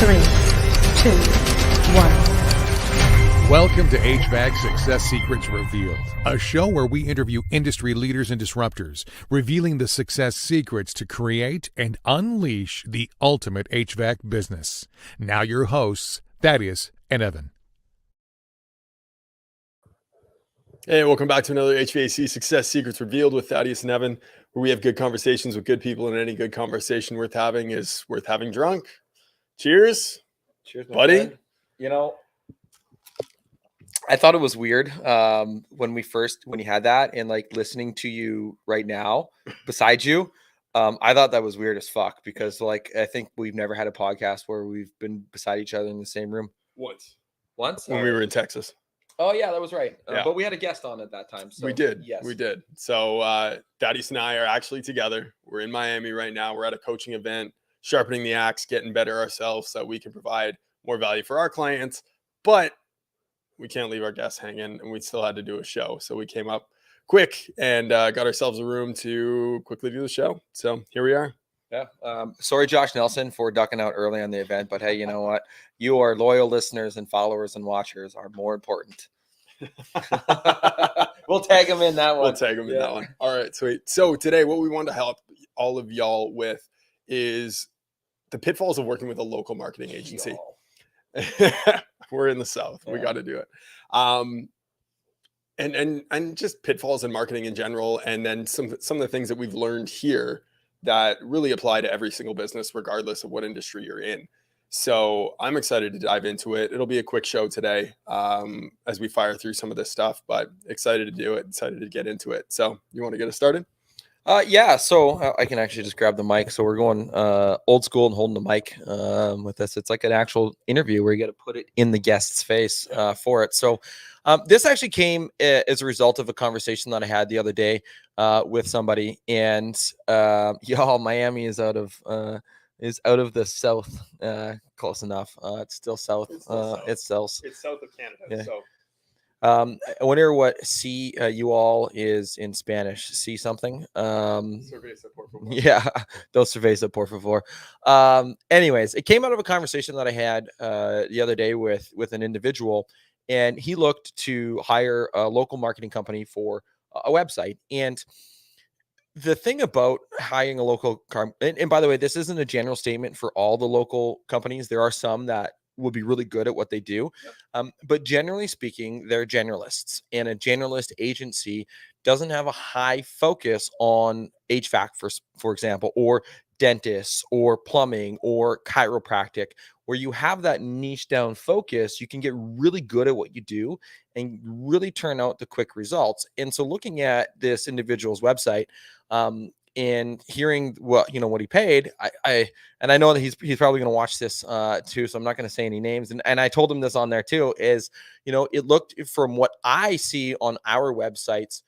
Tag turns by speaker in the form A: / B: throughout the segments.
A: 3, 2, 1.
B: Welcome to HVAC Success Secrets Revealed, a show where we interview industry leaders and disruptors, revealing the success secrets to create and unleash the ultimate HVAC business. Now your hosts, Thaddeus and Evan.
C: Hey, welcome back to another HVAC Success Secrets Revealed with Thaddeus and Evan, where we have good conversations with good people, and any good conversation worth having is worth having drunk. Cheers.
D: Cheers,
C: buddy.
D: Friend. You know, I thought it was weird when you had that, and like listening to you right now beside you. I thought that was weird as fuck because like I think we've never had a podcast where we've been beside each other in the same room.
C: Once
D: When
C: we were in Texas.
D: Oh yeah, that was right.
C: Yeah.
D: But we had a guest on at that time. So
C: We did.
D: Yes,
C: We did. So Thaddeus and I are actually together. We're in Miami right now. We're at a coaching event, sharpening the axe, getting better ourselves so we can provide more value for our clients. But we can't leave our guests hanging, and we still had to do a show. So we came up quick and got ourselves a room to quickly do the show. So here we are.
D: Yeah. Sorry, Josh Nelson, for ducking out early on the event, but hey, you know what? You are loyal listeners and followers and watchers are more important. We'll tag him in that one.
C: We'll tag him in that one. All right, sweet. So today, what we want to help all of y'all with is the pitfalls of working with a local marketing agency. We're in the South. Yeah. We got to do it. And just pitfalls in marketing in general, and then some of the things that we've learned here that really apply to every single business, regardless of what industry you're in. So I'm excited to dive into it. It'll be a quick show today as we fire through some of this stuff, but excited to do it, excited to get into it. So you want to get us started?
D: Yeah, so I can actually just grab the mic. So we're going old school and holding the mic with this. It's like an actual interview where you got to put it in the guest's face for it. So this actually came as a result of a conversation that I had the other day with somebody, and y'all, Miami is out of the South, close enough. It's still South. It's south
C: of Canada.
D: Yeah.
C: So
D: I wonder what C you all is in Spanish. See something?
C: cerveza, por favor.
D: Yeah, dos cerveza, por favor. Anyways, it came out of a conversation that I had the other day with an individual, and he looked to hire a local marketing company for a website. And the thing about hiring a local and by the way, this isn't a general statement for all the local companies. There are some that will be really good at what they do. Yep. But generally speaking, they're generalists, and a generalist agency doesn't have a high focus on HVAC, for example, or dentists or plumbing or chiropractic, where you have that niche down focus. You can get really good at what you do and really turn out the quick results. And so looking at this individual's website, and hearing what he paid, I know that he's probably going to watch this too, so I'm not going to say any names. And I told him this on there too, is it looked, from what I see on our websites,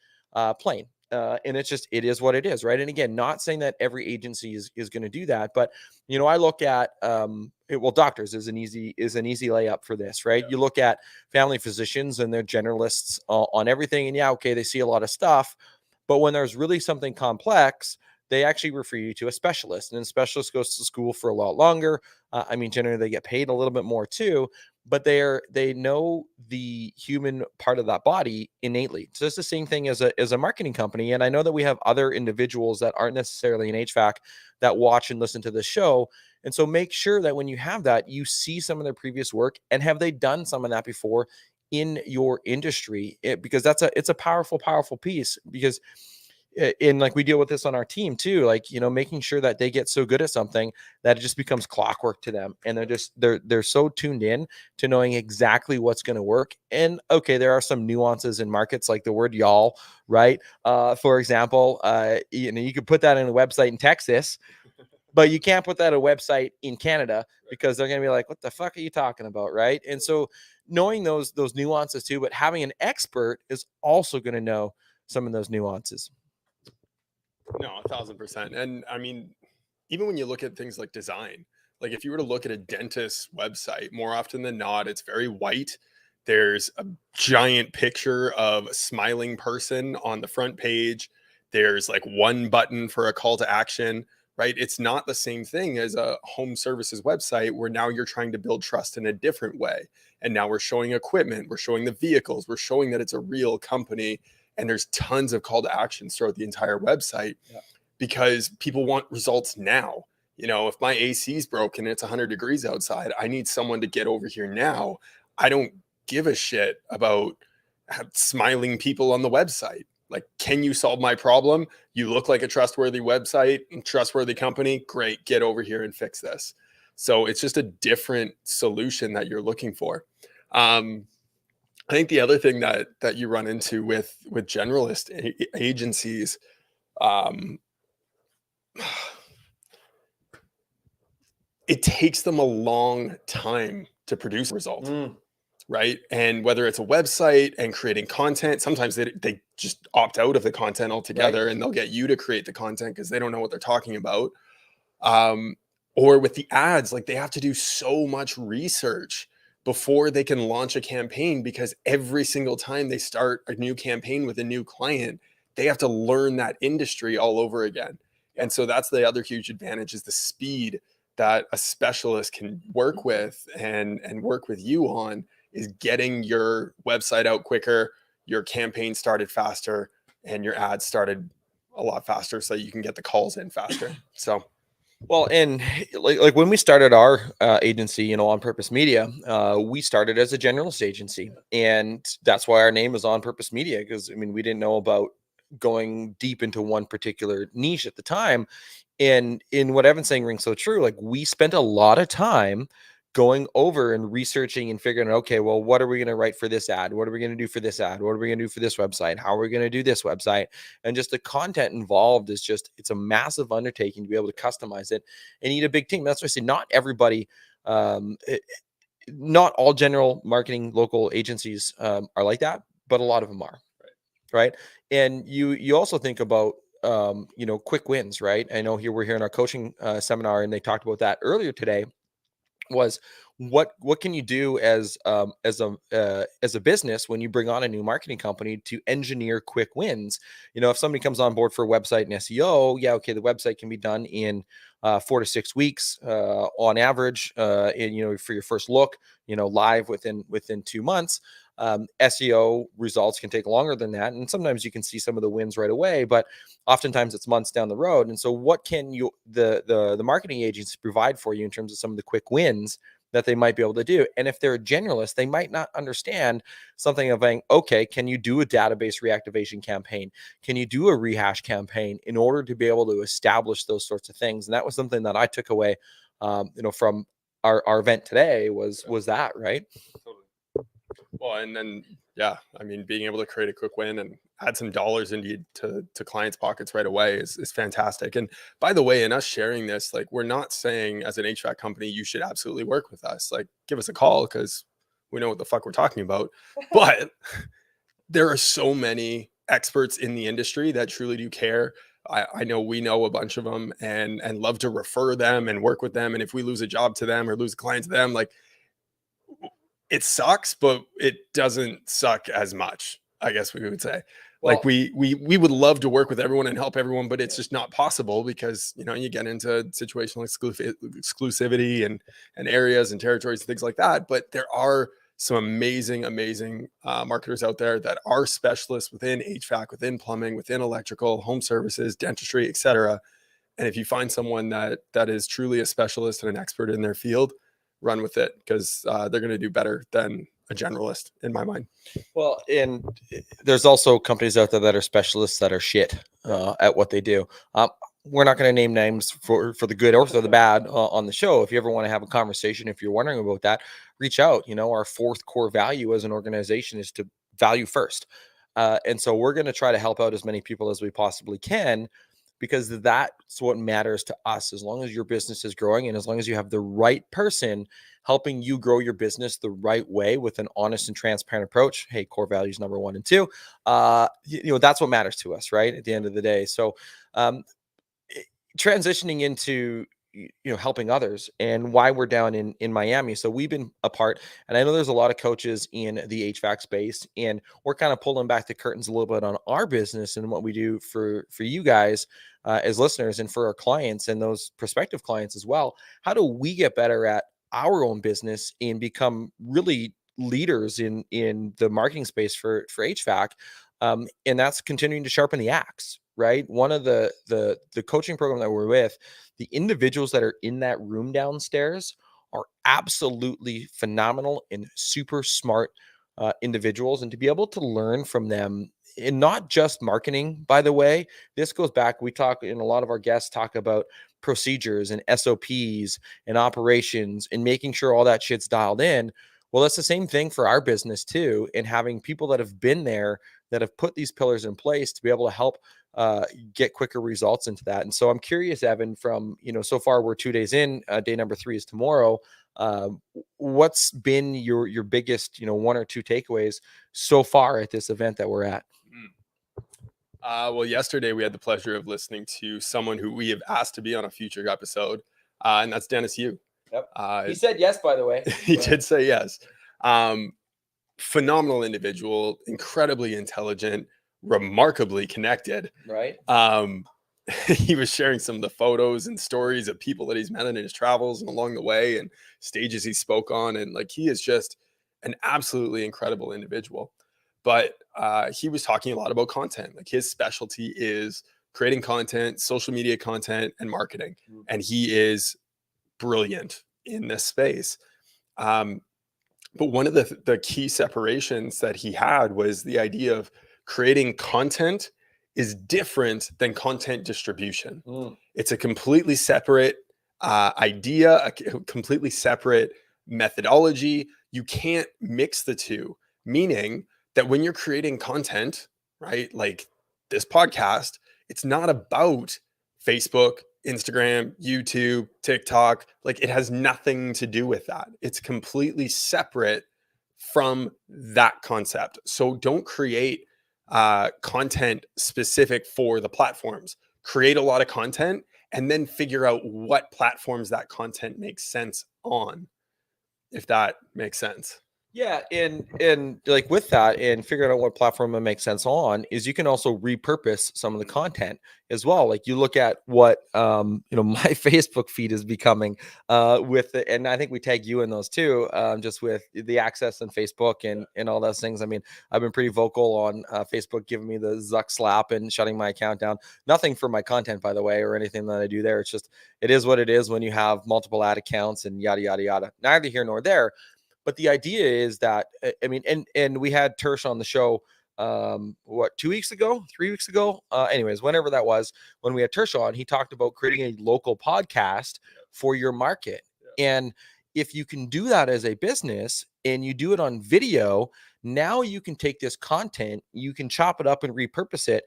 D: plain. And it is what it is, right? And again, not saying that every agency is going to do that, but I look at doctors is an easy layup for this, right? Yeah. You look at family physicians, and they're generalists on everything, and they see a lot of stuff. But when there's really something complex, they actually refer you to a specialist, and a specialist goes to school for a lot longer. Generally they get paid a little bit more too, but they know the human part of that body innately. So it's the same thing as a marketing company. And I know that we have other individuals that aren't necessarily in HVAC that watch and listen to this show. And so make sure that when you have that, you see some of their previous work, and have they done some of that before in your industry, because it's a powerful piece, because in, like, we deal with this on our team too, like, making sure that they get so good at something that it just becomes clockwork to them. And they're so tuned in to knowing exactly what's going to work. And okay, there are some nuances in markets, like the word y'all, right? For example, you could put that in a website in Texas, but you can't put that in a website in Canada, because they're going to be like, what the fuck are you talking about? Right. And so knowing those nuances too, but having an expert is also going to know some of those nuances.
C: No, 1,000%. And even when you look at things like design, like if you were to look at a dentist's website, more often than not, it's very white. There's a giant picture of a smiling person on the front page. There's like one button for a call to action. right? It's not the same thing as a home services website where now you're trying to build trust in a different way. And now we're showing equipment, we're showing the vehicles, we're showing that it's a real company. And there's tons of call to actions throughout the entire website because people want results now. You know, if my AC is broken and it's 100 degrees outside, I need someone to get over here now. I don't give a shit about smiling people on the website. Like, can you solve my problem? You look like a trustworthy website, trustworthy company. Great, get over here and fix this. So it's just a different solution that you're looking for. I think the other thing that you run into with generalist agencies, it takes them a long time to produce a result. Right. And whether it's a website and creating content, sometimes they just opt out of the content altogether, and they'll get you to create the content because they don't know what they're talking about. Or with the ads, like they have to do so much research before they can launch a campaign, because every single time they start a new campaign with a new client, they have to learn that industry all over again. And so that's the other huge advantage, is the speed that a specialist can work with and work with you on, is getting your website out quicker, your campaign started faster, and your ads started a lot faster so you can get the calls in faster. So,
D: well, and like when we started our agency, you know, On Purpose Media, we started as a generalist agency, and that's why our name is On Purpose Media, because I mean, we didn't know about going deep into one particular niche at the time. And in what Evan's saying rings so true. Like, we spent a lot of time going over and researching and figuring out, okay, well, what are we going to write for this ad? What are we going to do for this ad? What are we going to do for this website? How are we going to do this website? And just the content involved is just, it's a massive undertaking to be able to customize it and need a big team. That's why I say not everybody, not all general marketing local agencies are like that, but a lot of them are. Right. And you also think about, you know, quick wins, right? I know here we're here in our coaching seminar, and they talked about that earlier today, was what can you do as a business when you bring on a new marketing company to engineer quick wins? You know, if somebody comes on board for website and SEO, yeah, okay, the website can be done in 4 to 6 weeks on average, and you know, for your first look, you know, live within 2 months. SEO results can take longer than that, and sometimes you can see some of the wins right away, but oftentimes it's months down the road. And so what can you the marketing agencies provide for you in terms of some of the quick wins that they might be able to do? And if they're a generalist, they might not understand something of like, okay, can you do a database reactivation campaign? Can you do a rehash campaign in order to be able to establish those sorts of things? And that was something that I took away, you know, from our event today was that, right?
C: Well, and then, yeah, I mean, being able to create a quick win and add some dollars indeed to clients' pockets right away is fantastic. And by the way, in us sharing this, like, we're not saying as an HVAC company, you should absolutely work with us. Like, give us a call because we know what the fuck we're talking about. But there are so many experts in the industry that truly do care. I know we know a bunch of them and love to refer them and work with them. And if we lose a job to them or lose a client to them, like, it sucks, but it doesn't suck as much, I guess we would say.
D: Well,
C: like we would love to work with everyone and help everyone, but it's just not possible because, you know, you get into situational exclusivity and areas and territories and things like that. But there are some amazing marketers out there that are specialists within HVAC, within plumbing, within electrical, home services, dentistry, etc. And if you find someone that is truly a specialist and an expert in their field, run with it, because they're going to do better than a generalist in my mind.
D: Well, and there's also companies out there that are specialists that are shit at what they do. We're not going to name names for the good or for the bad on the show. If you ever want to have a conversation, if you're wondering about that, reach out. You know, our fourth core value as an organization is to value first. And so we're going to try to help out as many people as we possibly can, because that's what matters to us. As long as your business is growing and as long as you have the right person helping you grow your business the right way with an honest and transparent approach, hey, core values number 1 and 2, you know, that's what matters to us, right? At the end of the day. So transitioning into helping others, and why we're down in Miami. So we've been apart, and I know there's a lot of coaches in the HVAC space, and we're kind of pulling back the curtains a little bit on our business and what we do for you guys as listeners, and for our clients and those prospective clients as well. How do we get better at our own business and become really leaders in the marketing space for HVAC? And that's continuing to sharpen the axe, right? One of the coaching program that we're with, the individuals that are in that room downstairs are absolutely phenomenal and super smart individuals. And to be able to learn from them, and not just marketing, by the way, this goes back, we talk, and a lot of our guests talk about procedures and SOPs and operations and making sure all that shit's dialed in. Well, that's the same thing for our business too. And having people that have been there, that have put these pillars in place to be able to help get quicker results into that. And so I'm curious, Evan, from, so far we're 2 days in, day number 3 is tomorrow. What's been your biggest, 1 or 2 takeaways so far at this event that we're at?
C: Well, yesterday we had the pleasure of listening to someone who we have asked to be on a future episode, and that's Dennis Yu.
D: Yep. He said yes, by the way.
C: He did say yes. Phenomenal individual, incredibly intelligent, remarkably connected.
D: Right.
C: He was sharing some of the photos and stories of people that he's met in his travels and along the way, and stages he spoke on. And like, he is just an absolutely incredible individual. But he was talking a lot about content. Like, his specialty is creating content, social media content, and marketing. And he is brilliant in this space. But one of the key separations that he had was the idea of creating content is different than content distribution. It's a completely separate idea, a completely separate methodology. You can't mix the two, meaning that when you're creating content, right, like this podcast, it's not about Facebook, Instagram, YouTube, TikTok. Like, it has nothing to do with that. It's completely separate from that concept. So don't create content specific for the platforms. Create a lot of content and then figure out what platforms that content makes sense on, if that makes sense.
D: Yeah, and like with that, and figuring out what platform it makes sense on, is you can also repurpose some of the content as well. Like, you look at what my Facebook feed is becoming with it, and I think we tag you in those too, just with the access and Facebook and all those things. I mean, I've been pretty vocal on Facebook giving me the Zuck slap and shutting my account down. Nothing for my content, by the way, or anything that I do there. It's just, it is what it is when you have multiple ad accounts and yada yada yada. Neither here nor there. But the idea is that, I mean, and we had Tersh on the show, 2 weeks ago, 3 weeks ago, anyways, whenever that was, when we had Tersh on, he talked about creating a local podcast for your market. And if you can do that as a business and you do it on video, now you can take this content, you can chop it up and repurpose it.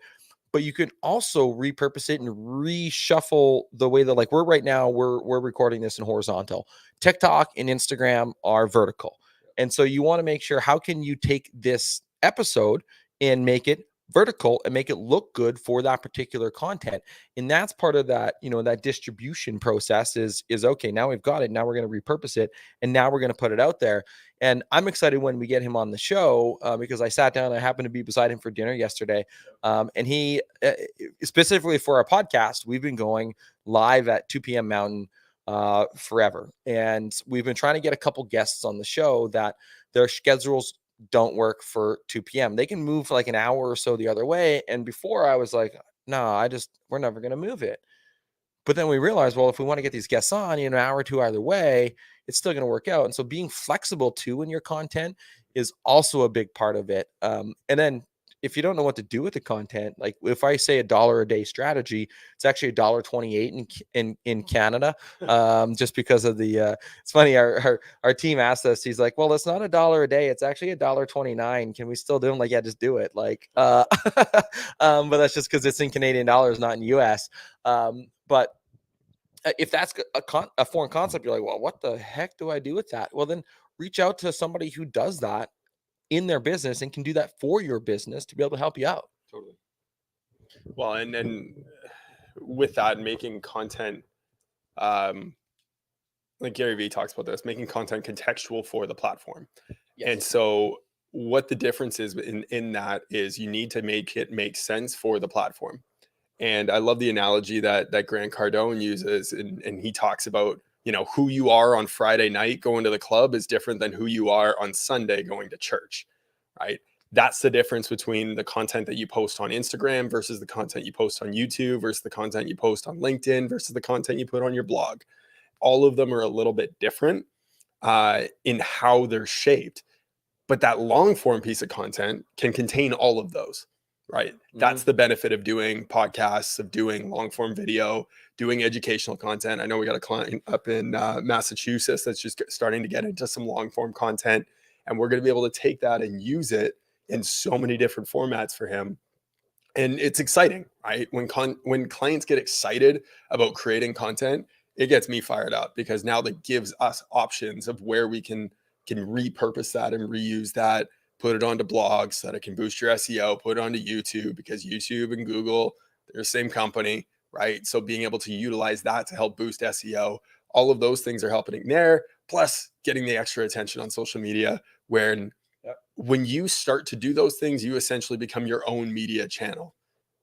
D: But you can also repurpose it and reshuffle the way that, like, we're right now, we're recording this in horizontal. TikTok and Instagram are vertical. And so you want to make sure, how can you take this episode and make it vertical and make it look good for that particular content? And that's part of that, that distribution process is okay, now we've got it. Now we're going to repurpose it. And now we're going to put it out there. And I'm excited when we get him on the show because I sat down, I happened to be beside him for dinner yesterday. And he, specifically for our podcast, we've been going live at 2 p.m. Mountain forever. And we've been trying to get a couple guests on the show that their schedules don't work for 2 p.m. They can move like an hour or so the other way. And before I was like, no, we're never going to move it. But then we realized, well, if we want to get these guests on, an hour or two either way, it's still going to work out. And so being flexible too in your content is also a big part of it. And then if you don't know what to do with the content, like if I say $1 a day strategy, it's actually $1.28 in Canada. Just because of the, it's funny. Our team asked us, he's like, well, it's not $1 a day. It's actually $1.29. Can we still do them? Like, yeah, just do it. Like, but that's just because it's in Canadian dollars, not in US. But if that's a foreign concept, you're like, well, what the heck do I do with that? Well, then reach out to somebody who does that in their business and can do that for your business to be able to help you out.
C: Totally. Well, and then with that, making content like Gary Vee talks about this, making content contextual for the platform.
D: Yes.
C: And so what the difference is in that is you need to make it make sense for the platform. And I love the analogy that Grant Cardone uses, and he talks about, who you are on Friday night going to the club is different than who you are on Sunday going to church, right? That's the difference between the content that you post on Instagram versus the content you post on YouTube versus the content you post on LinkedIn versus the content you put on your blog. All of them are a little bit different in how they're shaped, but that long form piece of content can contain all of those, right?
D: Mm-hmm.
C: That's the benefit of doing podcasts, of doing long form video, doing educational content. I know we got a client up in Massachusetts that's just starting to get into some long form content, and we're going to be able to take that and use it in so many different formats for him. And it's exciting, right? When clients get excited about creating content, it gets me fired up, because now that gives us options of where we can repurpose that and reuse that, put it onto blogs so that it can boost your SEO, put it onto YouTube, because YouTube and Google, they're the same company, right? So being able to utilize that to help boost SEO, all of those things are helping there, plus getting the extra attention on social media, where when you start to do those things, you essentially become your own media channel,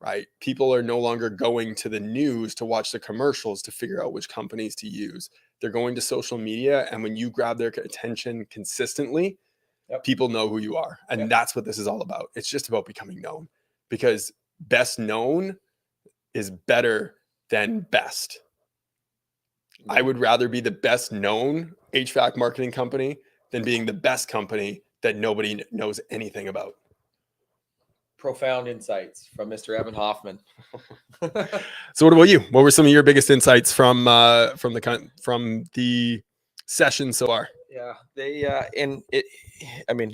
C: right? People are no longer going to the news to watch the commercials to figure out which companies to use. They're going to social media. And when you grab their attention consistently, people know who you are. And that's what this is all about. It's just about becoming known, because best known is better than best. I would rather be the best known HVAC marketing company than being the best company that nobody knows anything about.
D: Profound insights from Mr. Evan Hoffman.
C: So what about you? What were some of your biggest insights from the session so far?
D: Yeah,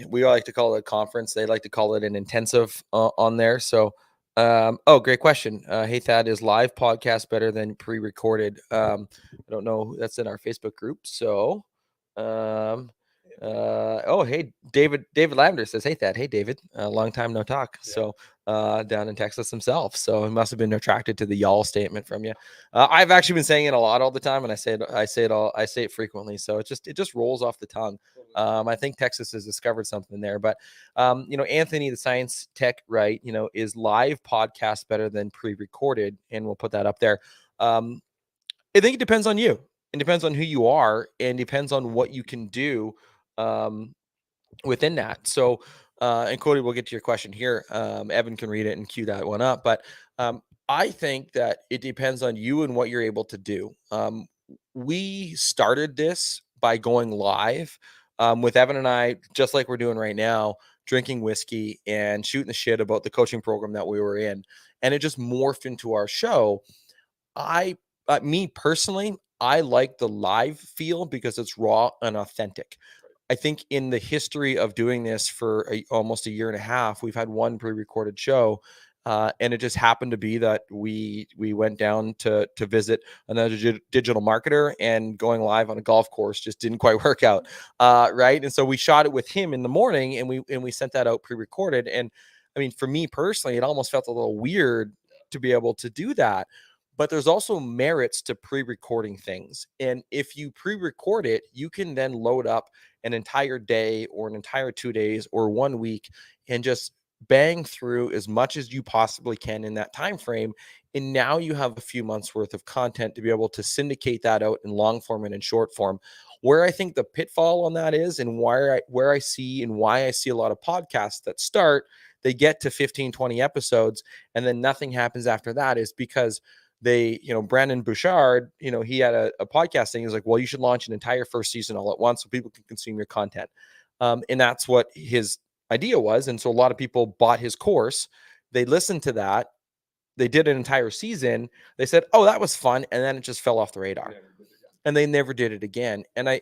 D: we like to call it a conference. They like to call it an intensive on there. So, great question. Hey Thad, is live podcast better than pre-recorded? I don't know. That's in our Facebook group. So, hey, David Lavender says, hey Thad, hey David, long time no talk. Yeah. So down in Texas himself, so he must have been attracted to the y'all statement from you. I've actually been saying it a lot all the time, and I say it frequently, so it just rolls off the tongue. I think Texas has discovered something there, but Anthony, the science tech, right, is live podcast better than pre-recorded, and we'll put that up there. I think it depends on you. It depends on who you are, and depends on what you can do within that. So, and Cody, we'll get to your question here. Evan can read it and cue that one up. But I think that it depends on you and what you're able to do. We started this by going live with Evan and I, just like we're doing right now, drinking whiskey and shooting the shit about the coaching program that we were in. And it just morphed into our show. Me personally, I like the live feel because it's raw and authentic. I think in the history of doing this for almost a year and a half, we've had one pre-recorded show, and it just happened to be that we went down to visit another digital marketer, and going live on a golf course just didn't quite work out, right? And so we shot it with him in the morning, and we sent that out pre-recorded. And I mean, for me personally, it almost felt a little weird to be able to do that. But there's also merits to pre-recording things. And if you pre-record it, you can then load up an entire day or an entire 2 days or 1 week and just bang through as much as you possibly can in that time frame. And now you have a few months worth of content to be able to syndicate that out in long form and in short form. Where I think the pitfall on that is, and why I see a lot of podcasts that start, they get to 15, 20 episodes, and then nothing happens after that, is because Brandon Bouchard, he had a podcast thing. He was like, well, you should launch an entire first season all at once so people can consume your content. And that's what his idea was. And so a lot of people bought his course. They listened to that. They did an entire season. They said, oh, that was fun. And then it just fell off the radar. And they never did it again. And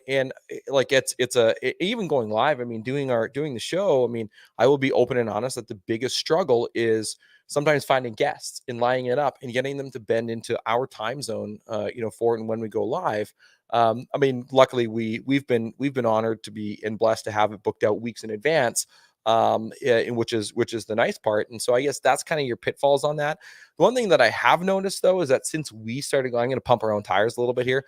D: even going live, I mean, doing the show, I mean, I will be open and honest that the biggest struggle is sometimes finding guests and lining it up and getting them to bend into our time zone, for and when we go live. I mean, luckily we've been honored to be and blessed to have it booked out weeks in advance. which is the nice part. And so I guess that's kind of your pitfalls on that. The one thing that I have noticed though is that since we started going, I'm going to pump our own tires a little bit here.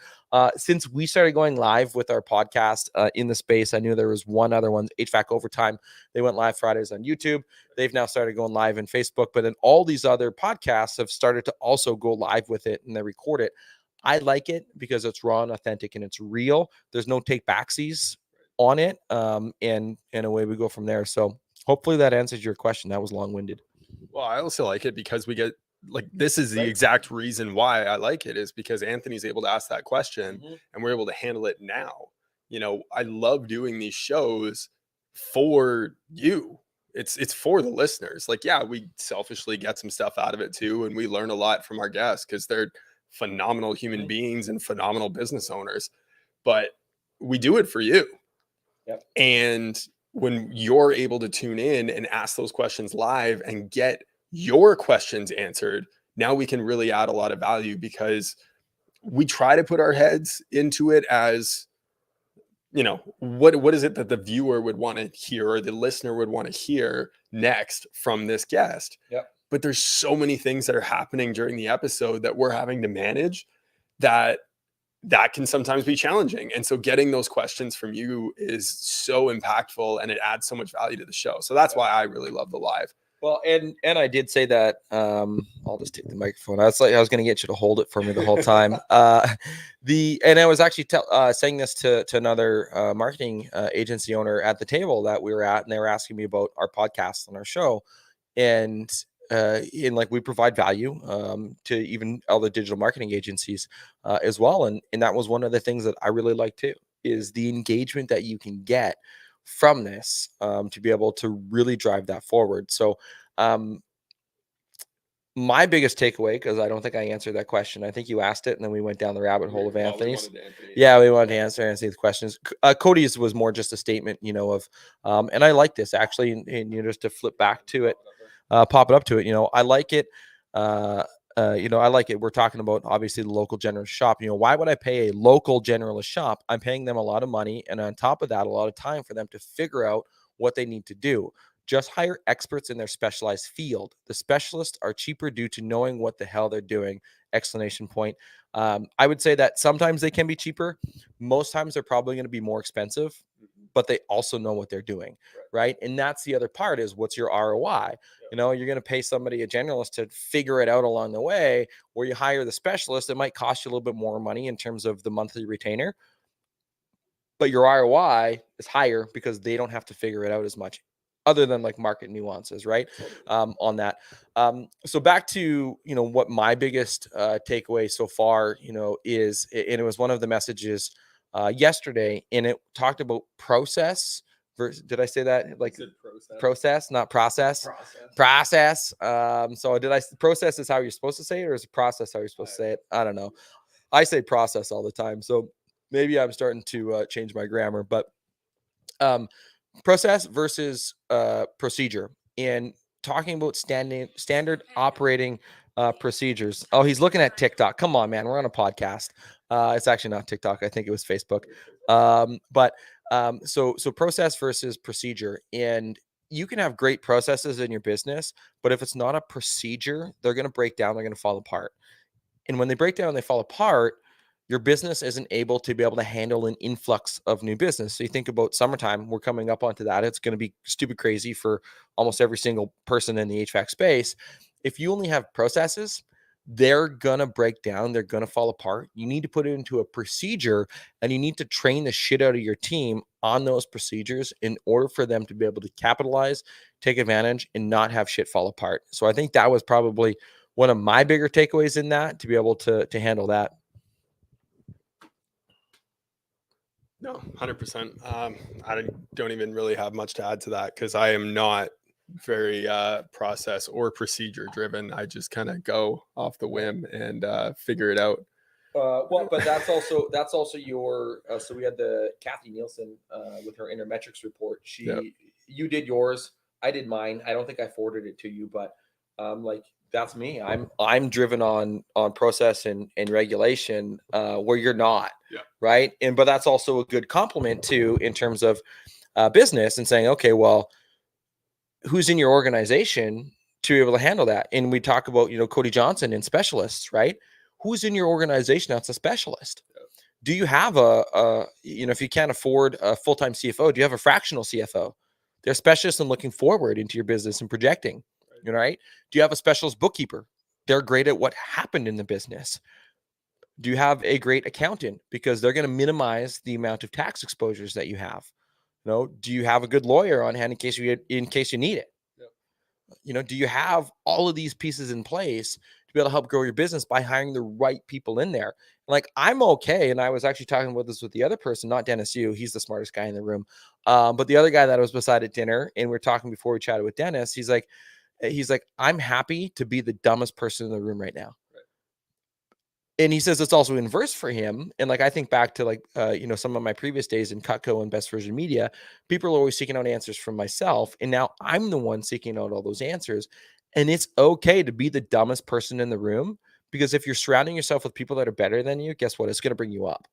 D: Since we started going live with our podcast in the space, I knew there was one other one, HVAC Overtime. They went live Fridays on YouTube. They've now started going live in Facebook, but then all these other podcasts have started to also go live with it and they record it. I like it because it's raw and authentic and it's real. There's no take backsies on it. And away we go from there. So hopefully that answers your question. That was long-winded.
C: Well, I also like it because we get like, this is the exact reason why I like it, is because Anthony's able to ask that question and we're able to handle it now. You know, I love doing these shows for you. It's for the listeners. Like, yeah, we selfishly get some stuff out of it too. And we learn a lot from our guests because they're phenomenal human beings and phenomenal business owners, but we do it for you.
D: Yep.
C: And when you're able to tune in and ask those questions live and get your questions answered, now we can really add a lot of value, because we try to put our heads into it as, you know, what is it that the viewer would want to hear or the listener would want to hear next from this guest?
D: Yep.
C: But there's so many things that are happening during the episode that we're having to manage that can sometimes be challenging. And so getting those questions from you is so impactful and it adds so much value to the show. So that's why I really love the live.
D: Well, and I did say that, I'll just take the microphone. I was going to get you to hold it for me the whole time. And I was actually saying this to another marketing agency owner at the table that we were at, and they were asking me about our podcast and our show. And like, we provide value to even other digital marketing agencies as well. And that was one of the things that I really like too, is the engagement that you can get from this to be able to really drive that forward. So my biggest takeaway, because I don't think I answered that question. I think you asked it and then we went down the rabbit hole of Anthony's. Yeah, we wanted to answer Anthony's questions. Cody's was more just a statement, you know, of, and I like this actually, and you know, just to flip back to it, pop it up to it, you know, I like it. You know, I like it. We're talking about obviously the local generalist shop. You know, why would I pay a local generalist shop? I'm paying them a lot of money, and on top of that, a lot of time for them to figure out what they need to do. Just hire experts in their specialized field. The specialists are cheaper due to knowing what the hell they're doing. Exclamation point. I would say that sometimes they can be cheaper. Most times they're probably going to be more expensive, but they also know what they're doing, right? And that's the other part, is what's your ROI? You know, you're going to pay somebody, a generalist, to figure it out along the way, where you hire the specialist. It might cost you a little bit more money in terms of the monthly retainer, but your ROI is higher because they don't have to figure it out as much, other than like market nuances, right? On that. So back to, you know, what my biggest takeaway so far, you know, is, and it was one of the messages yesterday, and it talked about process. Did I say that? Like process, not process. Process. So process is how you're supposed to say it, or is it process how you're supposed to say it? I don't know. I say process all the time, so maybe I'm starting to change my grammar. But process versus procedure, and talking about standard operating procedures. Oh, he's looking at TikTok. Come on, man. We're on a podcast. It's actually not TikTok. I think it was Facebook. So process versus procedure. And you can have great processes in your business, but if it's not a procedure, they're going to break down. They're going to fall apart. And when they break down, they fall apart. Your business isn't able to be able to handle an influx of new business. So you think about summertime, we're coming up onto that. It's going to be stupid crazy for almost every single person in the HVAC space. If you only have processes, they're going to break down. They're going to fall apart. You need to put it into a procedure, and you need to train the shit out of your team on those procedures in order for them to be able to capitalize, take advantage, and not have shit fall apart. So I think that was probably one of my bigger takeaways in that, to be able to handle that.
C: No, 100%. I don't even really have much to add to that, because I am not very process or procedure driven. I just kind of go off the whim and figure it out.
D: Well, but that's also your. So we had the Kathy Nielsen with her Intermetrics report. You did yours, I did mine. I don't think I forwarded it to you, but like, that's me. I'm driven on process and regulation, where you're not.
C: Yeah.
D: Right. But that's also a good compliment too, in terms of business, and saying, okay, well, who's in your organization to be able to handle that. And we talk about, Cody Johnson and specialists, right? Who's in your organization that's a specialist? Do you have if you can't afford a full-time CFO, do you have a fractional CFO? They're specialists in looking forward into your business and projecting, right? Do you have a specialist bookkeeper? They're great at what happened in the business. Do you have a great accountant? Because they're going to minimize the amount of tax exposures that you have. Do you have a good lawyer on hand in case you need it? Do you have all of these pieces in place to be able to help grow your business by hiring the right people in there? Like, I'm okay. And I was actually talking about this with the other person, not Dennis Yu. He's the smartest guy in the room. But the other guy that I was beside at dinner, and we are talking before we chatted with Dennis, he's like, I'm happy to be the dumbest person in the room right now. And he says it's also inverse for him. And like, I think back to some of my previous days in Cutco and Best Version Media, people are always seeking out answers from myself. And now I'm the one seeking out all those answers. And it's okay to be the dumbest person in the room, because if you're surrounding yourself with people that are better than you, guess what? It's going to bring you up.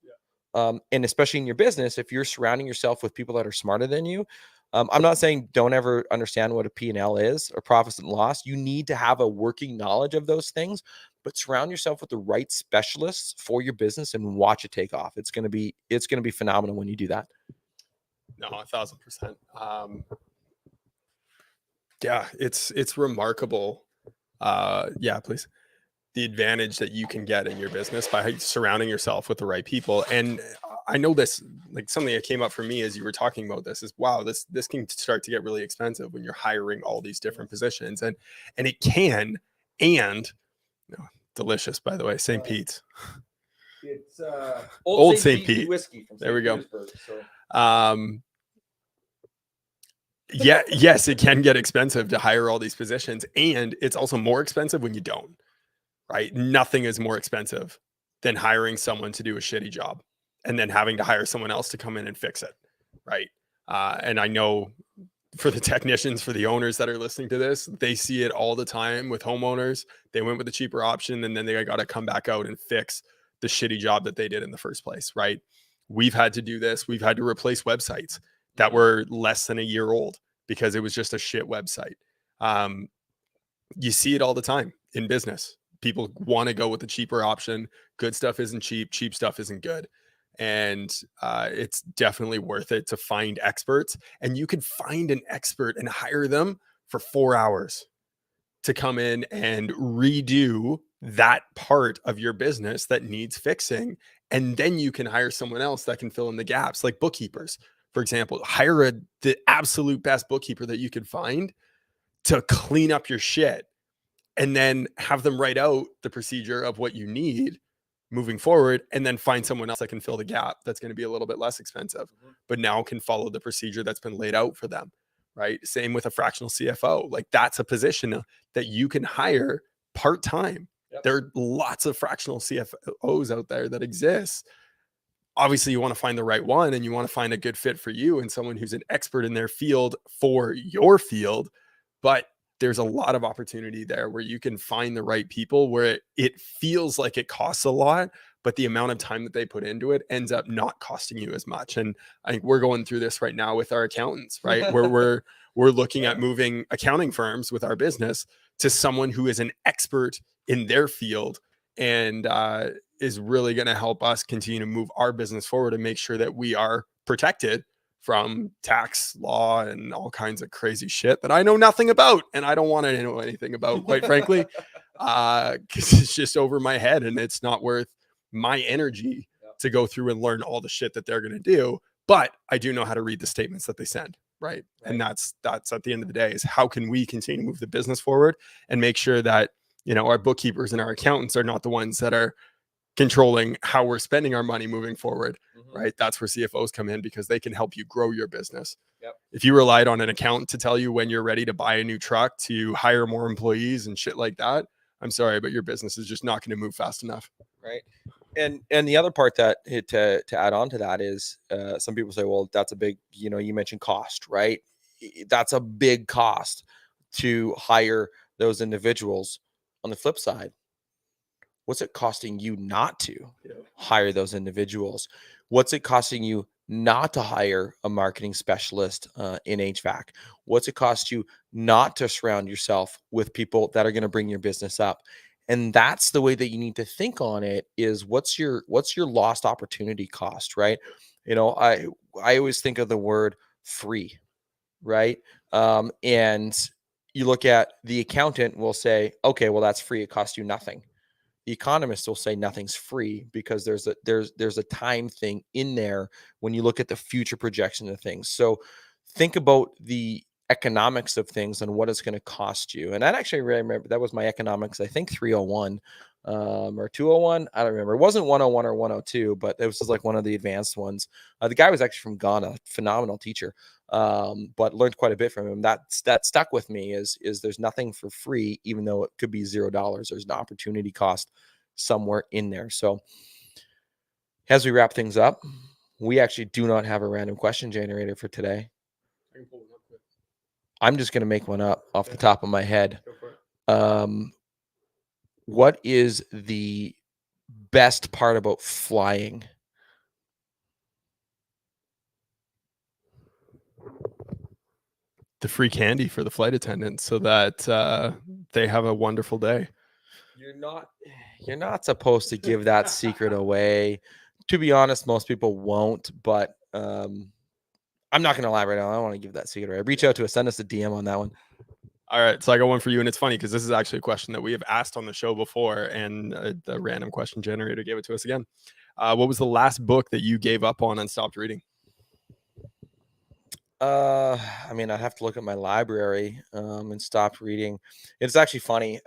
D: And especially in your business, if you're surrounding yourself with people that are smarter than you, I'm not saying don't ever understand what a P&L is or profits and loss. You need to have a working knowledge of those things, but surround yourself with the right specialists for your business and watch it take off. It's going to be phenomenal when you do that.
C: No, 1,000%. Yeah, it's remarkable. Yeah, please. The advantage that you can get in your business by surrounding yourself with the right people. And I know this, like, something that came up for me as you were talking about this is, wow, this can start to get really expensive when you're hiring all these different positions, and it can. And delicious, by the way, St. Pete's.
D: It's
C: Old St. Pete
D: whiskey from
C: there we go.
D: So.
C: Yeah, yes, it can get expensive to hire all these positions, and it's also more expensive when you don't. Right? Nothing is more expensive than hiring someone to do a shitty job and then having to hire someone else to come in and fix it. Right? And I know for the technicians, for the owners that are listening to this, they see it all the time with homeowners. They went with the cheaper option, and then they got to come back out and fix the shitty job that they did in the first place. Right? We've had to do this. We've had to replace websites that were less than a year old because it was just a shit website. You see it all the time in business. People want to go with the cheaper option. Good stuff isn't cheap. Cheap stuff isn't good. And it's definitely worth it to find experts. And you can find an expert and hire them for 4 hours to come in and redo that part of your business that needs fixing. And then you can hire someone else that can fill in the gaps, like bookkeepers, for example. Hire the absolute best bookkeeper that you can find to clean up your shit, and then have them write out the procedure of what you need moving forward, and then find someone else that can fill the gap that's going to be a little bit less expensive, but now can follow the procedure that's been laid out for them, right? Same with a fractional CFO. Like, that's a position that you can hire part-time. Yep. There are lots of fractional CFOs out there that exist. Obviously, you want to find the right one, and you want to find a good fit for you and someone who's an expert in their field for your field, but there's a lot of opportunity there where you can find the right people where it feels like it costs a lot, but the amount of time that they put into it ends up not costing you as much. And I think we're going through this right now with our accountants, right? Where we're looking at moving accounting firms with our business to someone who is an expert in their field, and is really going to help us continue to move our business forward and make sure that we are protected from tax law and all kinds of crazy shit that I know nothing about, and I don't want to know anything about, quite frankly, because it's just over my head, and it's not worth my energy to go through and learn all the shit that they're going to do. But I do know how to read the statements that they send, right? And that's at the end of the day, is how can we continue to move the business forward and make sure that, our bookkeepers and our accountants are not the ones that are controlling how we're spending our money moving forward, right? That's where CFOs come in, because they can help you grow your business. Yep. If you relied on an accountant to tell you when you're ready to buy a new truck, to hire more employees and shit like that, I'm sorry, but your business is just not going to move fast enough.
D: Right. And the other part that to add on to that is some people say, well, that's a big, you mentioned cost, right? That's a big cost to hire those individuals. On the flip side, what's it costing you not to hire those individuals? What's it costing you not to hire a marketing specialist in HVAC? What's it cost you not to surround yourself with people that are going to bring your business up? And that's the way that you need to think on it, is what's your lost opportunity cost, right? I always think of the word free, right? And you look at the accountant will say, okay, well, that's free. It costs you nothing. The economists will say nothing's free, because there's a time thing in there when you look at the future projection of things. So think about the economics of things and what it's going to cost you. And that actually, remember, that was my economics, I think 301 or 201. I don't remember. It wasn't 101 or 102, but it was just like one of the advanced ones. The guy was actually from Ghana, phenomenal teacher, but learned quite a bit from him. That stuck with me is there's nothing for free, even though it could be $0. There's an opportunity cost somewhere in there. So as we wrap things up, we actually do not have a random question generator for today.
C: I can pull one up quick.
D: I'm just going to make one up off the top of my head.
C: Go for it.
D: What is the best part about flying?
C: The free candy for the flight attendants, so that they have a wonderful day.
D: You're not supposed to give that secret away. To be honest, most people won't, but I'm not going to elaborate on it. I don't want to give that secret away. Reach out to us, send us a DM on that one.
C: All right, so I got one for you, and it's funny because this is actually a question that we have asked on the show before, and the random question generator gave it to us again. What was the last book that you gave up on and stopped reading?
D: I mean, I'd have to look at my library and stop reading. It's actually funny.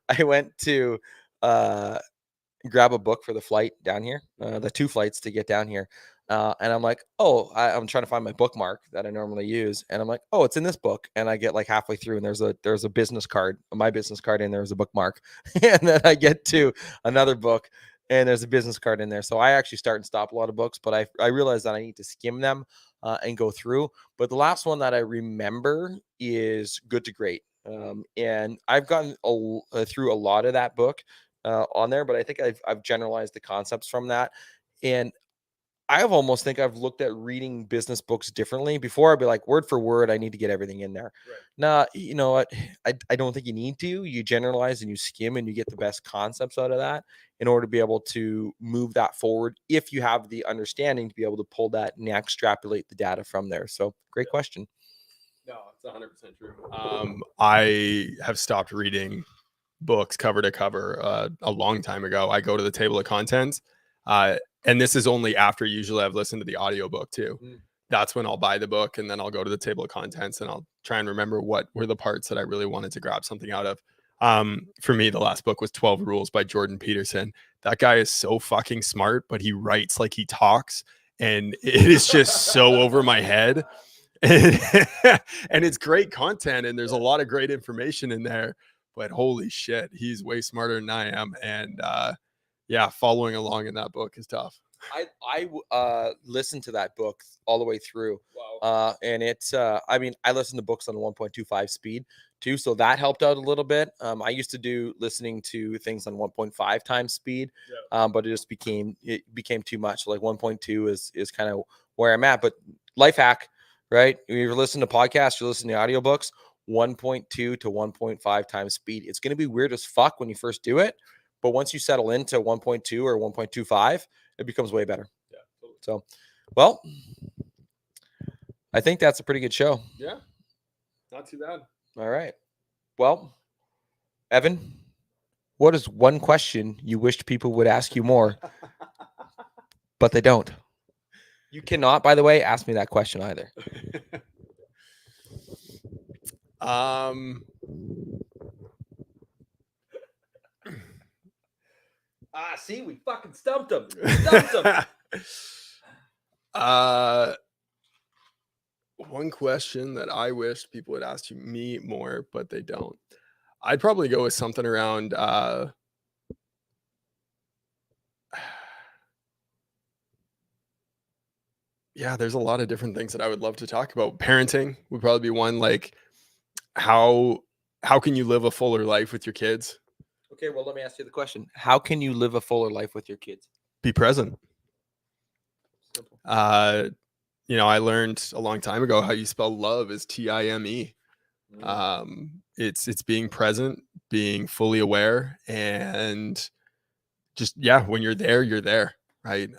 D: I went to grab a book for the flight down here, the 2 flights to get down here. And I'm like, I'm trying to find my bookmark that I normally use. And I'm like, it's in this book. And I get like halfway through, and there's a business card, my business card, and there's a bookmark. And then I get to another book, and there's a business card in there. So I actually start and stop a lot of books, but I realize that I need to skim them and go through. But the last one that I remember is Good to Great. And I've gotten through a lot of that book on there, but I think I've generalized the concepts from that. And I almost think I've looked at reading business books differently. Before, I'd be like, word for word, I need to get everything in there. Right. Now, you know what? I don't think you need to. You generalize and you skim, and you get the best concepts out of that in order to be able to move that forward, if you have the understanding to be able to pull that and extrapolate the data from there. So great question.
C: No, it's 100% true. I have stopped reading books cover to cover a long time ago. I go to the table of contents. And this is only after usually I've listened to the audiobook too. That's when I'll buy the book, and then I'll go to the table of contents, and I'll try and remember what were the parts that I really wanted to grab something out of. For me, the last book was 12 Rules by Jordan Peterson. That guy is so fucking smart, but he writes like he talks, and it is just so over my head. And it's great content, and there's a lot of great information in there, but holy shit, he's way smarter than I am. And following along in that book is tough.
D: I listened to that book all the way through. Wow. And it's, I mean, I listened to books on 1.25 speed too, so that helped out a little bit. I used to do listening to things on 1.5 times speed, but it just became too much. Like 1.2 is kind of where I'm at. But life hack, right? When you're listening to podcasts, you're listening to audiobooks, 1.2 to 1.5 times speed. It's going to be weird as fuck when you first do it, but once you settle into 1.2 or 1.25, it becomes way better. Yeah. Totally. So, well, I think that's a pretty good show.
C: Yeah. Not too bad.
D: All right. Well, Evan, what is one question you wished people would ask you more, but they don't? You cannot, by the way, ask me that question either. See, we fucking stumped him.
C: One question that I wish people would ask me more, but they don't. I'd probably go with something around there's a lot of different things that I would love to talk about. Parenting would probably be one. Like, how can you live a fuller life with your kids?
D: Okay, well, let me ask you the question. How can you live a fuller life with your kids?
C: Be present. I learned a long time ago how you spell love is Time. It's being present, being fully aware, and just, when you're there, right?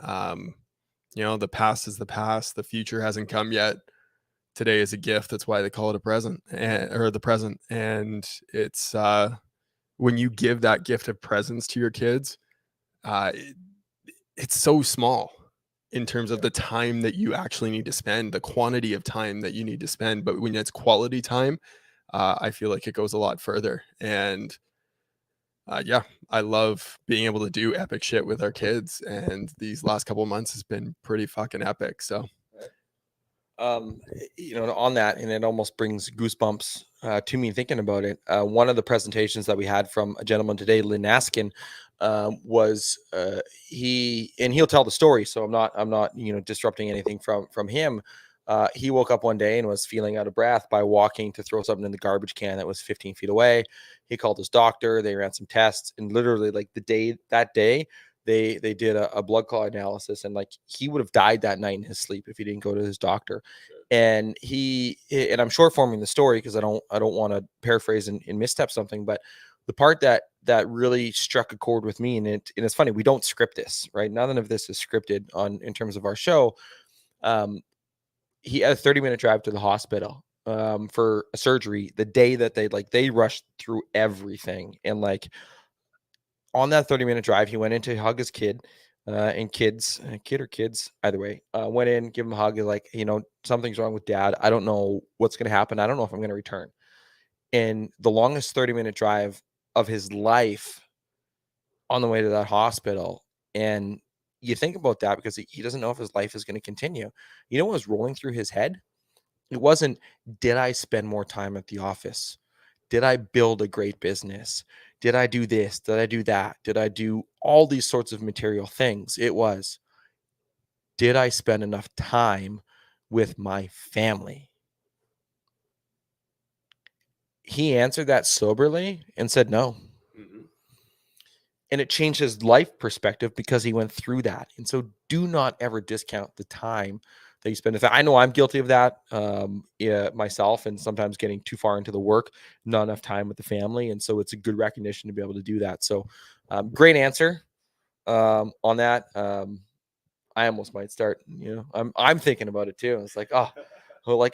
C: The past is the past. The future hasn't come yet. Today is a gift. That's why they call it a present, or the present. And it's when you give that gift of presence to your kids, it's so small in terms of the time that you actually need to spend, the quantity of time that you need to spend. But when it's quality time, I feel like it goes a lot further. And I love being able to do epic shit with our kids. And these last couple of months has been pretty fucking epic. So,
D: on that, and it almost brings goosebumps to me thinking about it. One of the presentations that we had from a gentleman today, Lynn Askin, was he'll tell the story. So I'm not disrupting anything from him. He woke up one day and was feeling out of breath by walking to throw something in the garbage can that was 15 feet away. He called his doctor. They ran some tests, and literally like that day, they did a blood clot analysis, and like he would have died that night in his sleep if he didn't go to his doctor. And I'm short forming the story because I don't want to paraphrase and misstep something, but the part that really struck a chord with me, and it's funny, we don't script this, right? None of this is scripted in terms of our show. He had a 30-minute drive to the hospital for a surgery the day that they rushed through everything. And like on that 30-minute drive, he went in to hug his kid kid or kids, either way, went in, give him a hug. Like, something's wrong with dad. I don't know what's going to happen. I don't know if I'm going to return. And the longest 30-minute drive of his life on the way to that hospital. And you think about that because he doesn't know if his life is going to continue. You know what was rolling through his head? It wasn't, did I spend more time at the office? Did I build a great business? Did I do this? Did I do that? Did I do all these sorts of material things? It was, did I spend enough time with my family? He answered that soberly and said no. And it changed his life perspective because he went through that. And so do not ever discount the time that you spend with that. I know I'm guilty of that myself, and sometimes getting too far into the work, not enough time with the family. And so it's a good recognition to be able to do that. So great answer on that. I almost might start, I'm thinking about it too. It's like,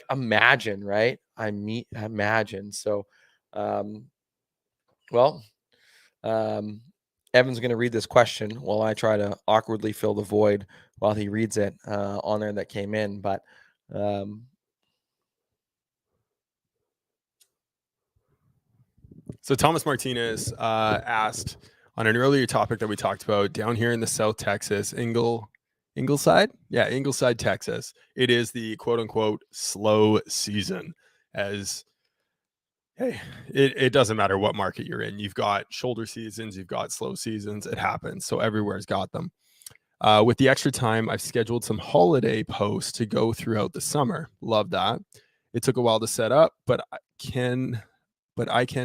D: imagine, right? Imagine. So, Evan's going to read this question while I try to awkwardly fill the void while he reads it on there that came in. But
C: so Thomas Martinez asked on an earlier topic that we talked about down here in the South Texas, Ingleside? Yeah, Ingleside, Texas. It is the quote unquote slow season, as hey, it doesn't matter what market you're in. You've got shoulder seasons, you've got slow seasons. It happens. So everywhere's got them. With the extra time, I've scheduled some holiday posts to go throughout the summer. Love that. It took a while to set up, but I can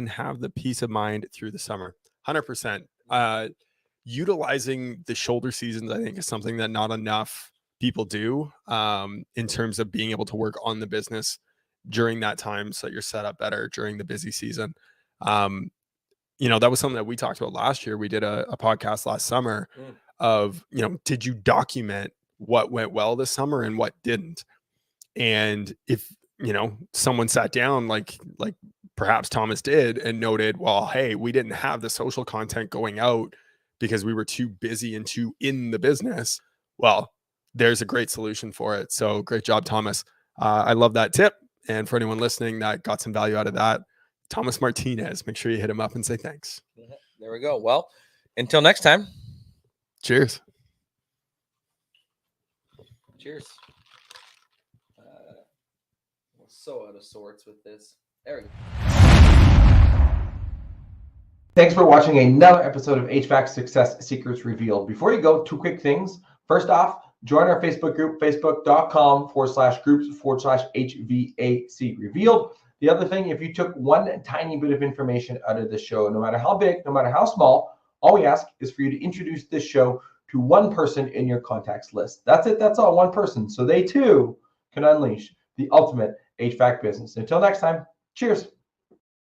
C: have the peace of mind through the summer. 100%. Utilizing the shoulder seasons, I think, is something that not enough people do in terms of being able to work on the business during that time so that you're set up better during the busy season. That was something that we talked about last year. We did a podcast last summer of, did you document what went well this summer and what didn't? And if, someone sat down like perhaps Thomas did and noted, well, hey, we didn't have the social content going out because we were too busy and too in the business. Well, there's a great solution for it. So great job, Thomas. I love that tip. And for anyone listening that got some value out of that, Thomas Martinez, make sure you hit him up and say thanks.
D: There we go. Well, until next time.
C: Cheers.
D: Cheers. We're so out of sorts with this. There we go.
A: Thanks for watching another episode of HVAC Success Secrets Revealed. Before you go, two quick things. First off, join our Facebook group, facebook.com/groups/HVAC Revealed. The other thing, if you took one tiny bit of information out of the show, no matter how big, no matter how small, all we ask is for you to introduce this show to one person in your contacts list. That's it. That's all. One person. So they too can unleash the ultimate HVAC business. Until next time, cheers.